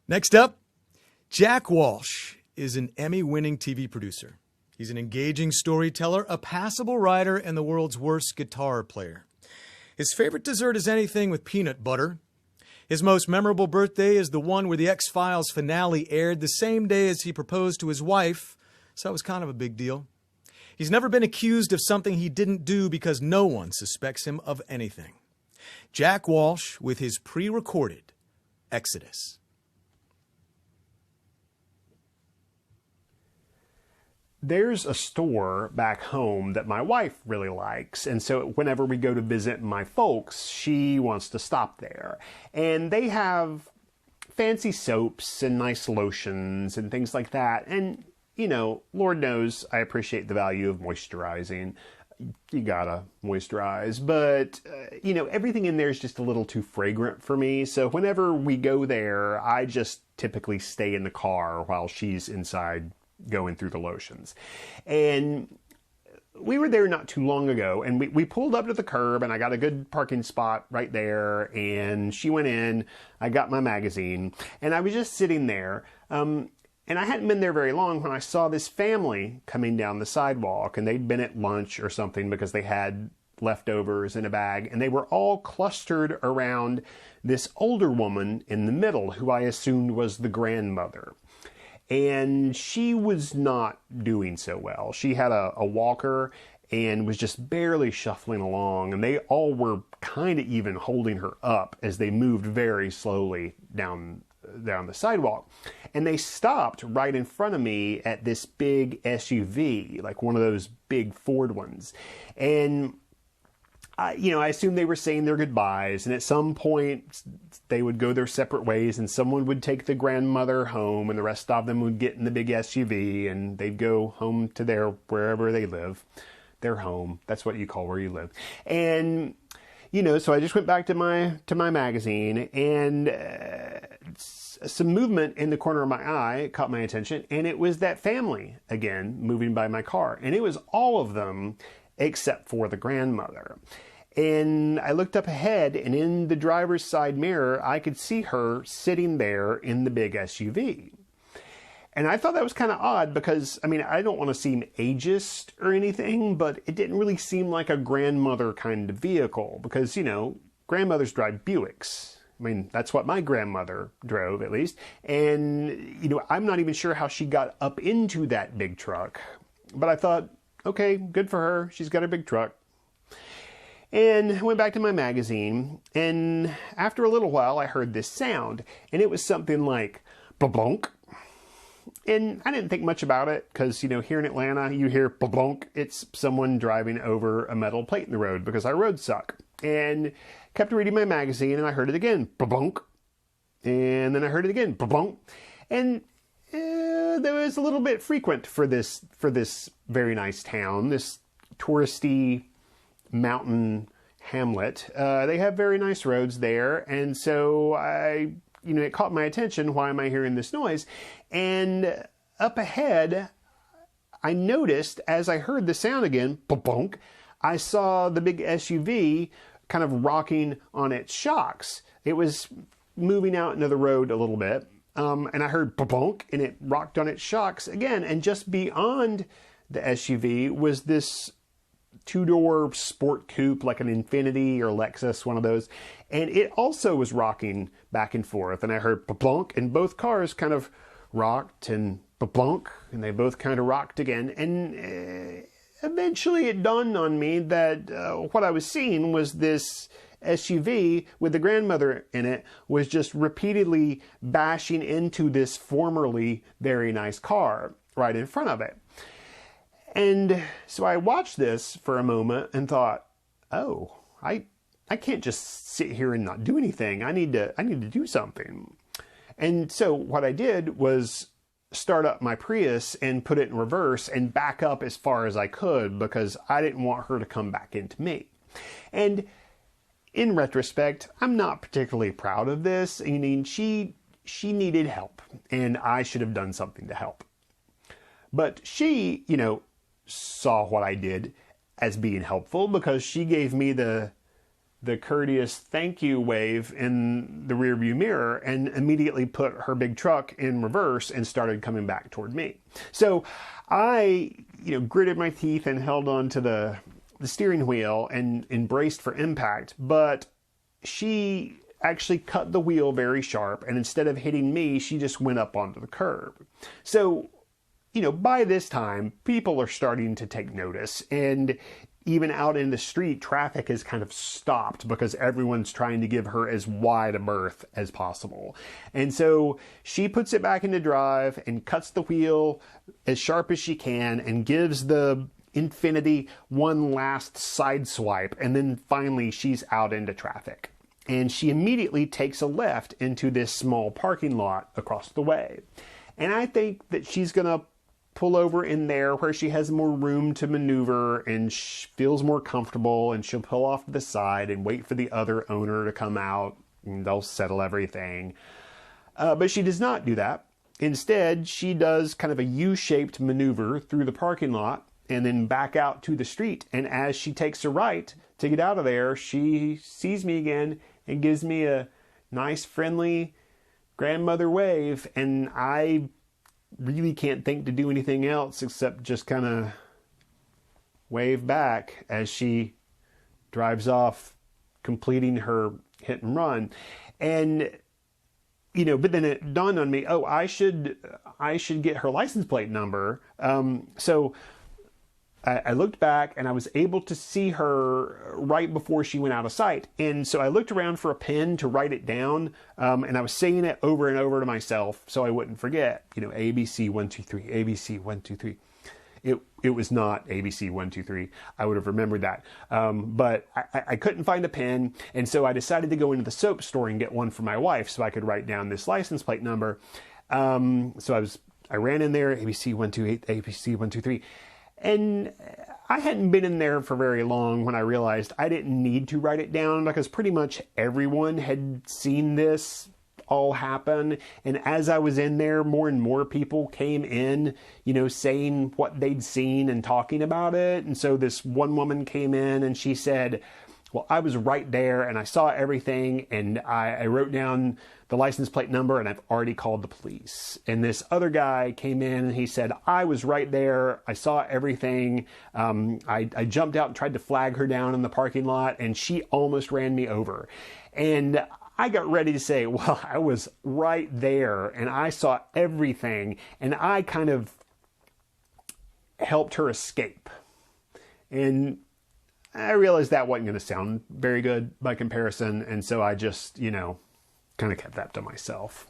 Next up, Jack Walsh is an Emmy-winning TV producer. He's an engaging storyteller, a passable writer, and the world's worst guitar player. His favorite dessert is anything with peanut butter. His most memorable birthday is the one where the X-Files finale aired the same day as he proposed to his wife, so it was kind of a big deal. He's never been accused of something he didn't do because no one suspects him of anything. Jack Walsh with his pre-recorded Exodus. There's a store back home that my wife really likes, and so whenever we go to visit my folks, she wants to stop there. And they have fancy soaps and nice lotions and things like that. And, you know, Lord knows I appreciate the value of moisturizing. You gotta moisturize, but, you know, everything in there is just a little too fragrant for me. So whenever we go there, I just typically stay in the car while she's inside going through the lotions. And we were there not too long ago, and we pulled up to the curb, and I got a good parking spot right there, and she went in, I got my magazine, and I was just sitting there, and I hadn't been there very long when I saw this family coming down the sidewalk, and they'd been at lunch or something because they had leftovers in a bag, and they were all clustered around this older woman in the middle, who I assumed was the grandmother. And she was not doing so well. She had a walker and was just barely shuffling along, and they all were kind of even holding her up as they moved very slowly down the sidewalk. And they stopped right in front of me at this big SUV, like one of those big Ford ones. And I assumed they were saying their goodbyes, and at some point they would go their separate ways, and someone would take the grandmother home, and the rest of them would get in the big SUV, and they'd go home to wherever they live. Their home. That's what you call where you live. And, so I just went back to my magazine, and some movement in the corner of my eye caught my attention, and it was that family again moving by my car, and it was all of them except for the grandmother. And I looked up ahead, and in the driver's side mirror, I could see her sitting there in the big SUV. And I thought that was kind of odd because, I don't want to seem ageist or anything, but it didn't really seem like a grandmother kind of vehicle because, grandmothers drive Buicks. That's what my grandmother drove, at least. And, I'm not even sure how she got up into that big truck. But I thought, okay, good for her. She's got a big truck. And I went back to my magazine, and after a little while, I heard this sound, and it was something like, ba-blonk. And I didn't think much about it, because, here in Atlanta, you hear ba-blonk, it's someone driving over a metal plate in the road, because our roads suck. And kept reading my magazine, and I heard it again, ba-blonk. And then I heard it again, ba-blonk. And that was a little bit frequent for this very nice town, this touristy mountain hamlet. They have very nice roads there, and so it caught my attention. Why am I hearing this noise? And up ahead, I noticed as I heard the sound again, ba-bonk, I saw the big SUV kind of rocking on its shocks. It was moving out into the road a little bit. And I heard ba-bonk, and it rocked on its shocks again. And just beyond the SUV was this two-door sport coupe, like an Infiniti or Lexus, one of those. And it also was rocking back and forth. And I heard ba-bonk, and both cars kind of rocked and ba-bonk, and they both kind of rocked again. And eventually it dawned on me that what I was seeing was this SUV with the grandmother in it was just repeatedly bashing into this formerly very nice car right in front of it. And so I watched this for a moment and thought, oh, I can't just sit here and not do anything. I need to do something. And so what I did was start up my Prius and put it in reverse and back up as far as I could because I didn't want her to come back into me. And in retrospect, I'm not particularly proud of this. She needed help, and I should have done something to help. But she, saw what I did as being helpful because she gave me the the courteous thank you wave in the rearview mirror and immediately put her big truck in reverse and started coming back toward me. So I, gritted my teeth and held on to the steering wheel and braced for impact, but she actually cut the wheel very sharp, and instead of hitting me, she just went up onto the curb. So, by this time, people are starting to take notice, and even out in the street, traffic has kind of stopped because everyone's trying to give her as wide a berth as possible. And so she puts it back into drive and cuts the wheel as sharp as she can and gives the Infinity one last side swipe, and then finally she's out into traffic. And she immediately takes a left into this small parking lot across the way. And I think that she's going to pull over in there where she has more room to maneuver and feels more comfortable, and she'll pull off to the side and wait for the other owner to come out and they'll settle everything. But she does not do that. Instead, she does kind of a U-shaped maneuver through the parking lot and then back out to the street. And as she takes a right to get out of there, she sees me again and gives me a nice, friendly grandmother wave. And I really can't think to do anything else except just kind of wave back as she drives off, completing her hit and run. And, but then it dawned on me, I should get her license plate number. So I looked back and I was able to see her right before she went out of sight. And so I looked around for a pen to write it down. And I was saying it over and over to myself so I wouldn't forget, ABC 1 2 3, ABC 1 2 3. It was not ABC 1 2 3. I would have remembered that. But I couldn't find a pen. And so I decided to go into the soap store and get one for my wife so I could write down this license plate number. So I ran in there, ABC 128, ABC 123. And I hadn't been in there for very long when I realized I didn't need to write it down because pretty much everyone had seen this all happen. And as I was in there, more and more people came in, saying what they'd seen and talking about it. And so this one woman came in and she said, well, I was right there and I saw everything, and I wrote down the license plate number and I've already called the police. And this other guy came in and he said, I was right there. I saw everything. I jumped out and tried to flag her down in the parking lot and she almost ran me over. And I got ready to say, well, I was right there and I saw everything, and I kind of helped her escape. And I realized that wasn't going to sound very good by comparison, and so I just, kind of kept that to myself.